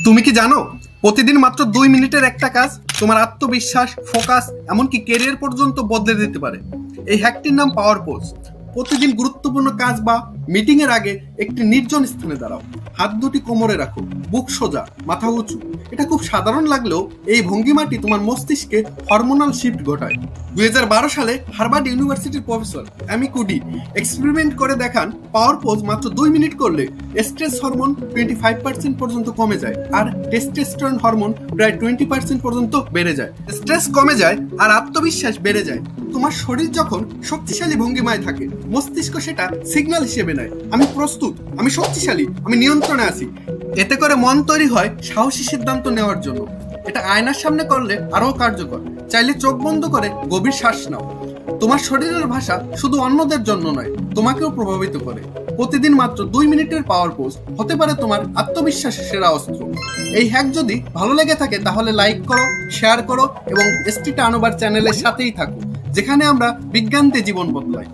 তুমি কি জানো, প্রতিদিন মাত্র 2 মিনিটের একটা কাজ তোমার আত্মবিশ্বাস, ফোকাস, এমনকি কেরিয়ার পর্যন্ত বদলে দিতে পারে। এই হ্যাকটির নাম পাওয়ার পোজ। প্রতিদিন গুরুত্বপূর্ণ কাজ বা মিটিং এর আগে একটি নির্জন স্থানে দাঁড়াও, হাত দুটি কোমরে রাখো, বুক সোজা, মাথা উঁচু। এটা খুব সাধারণ লাগলেও এই ভঙ্গিমাটি তোমার মস্তিষ্কে হরমোনাল শিফট ঘটায়। 2012 সালে হার্ভার্ড ইউনিভার্সিটির প্রফেসর অ্যামি কুডি এক্সপেরিমেন্ট করে দেখান পাওয়ার পোজ মাত্র 2 মিনিট করলে স্ট্রেস হরমোন 25% পর্যন্ত কমে যায়, আর টেস্টোস্টেরন হরমোন প্রায় 20% পর্যন্ত বেড়ে যায়। স্ট্রেস কমে যায় আর আত্মবিশ্বাস বেড়ে যায়। তোমার শরীর যখন শক্তিশালী ভঙ্গিমায় থাকে, মস্তিষ্ক সেটা সিগন্যাল হিসেবে নেয়, আমি প্রস্তুত, আমি শক্তিশালী, আমি নিয়ন্ত্রণে আছি। এতে করে মন তৈরি হয় সাহসী সিদ্ধান্ত নেওয়ার জন্য। এটা আয়নার সামনে করলে আরো কার্যকর। চাইলে চোখ বন্ধ করে গভীর শ্বাস নাও। তোমার শরীরের ভাষা শুধু অন্যদের জন্য নয়, তোমাকেও প্রভাবিত করে। প্রতিদিন মাত্র 2 মিনিটের পাওয়ার পোজ হতে পারে তোমার আত্মবিশ্বাসের সেরা অস্ত্র। এই হ্যাক যদি ভালো লেগে থাকে তাহলে লাইক করো, শেয়ার করো এবং এসটি টার্নওভার চ্যানেলের সাথেই থাকো, যেখানে আমরা বিজ্ঞান দিয়ে জীবন বদলাই।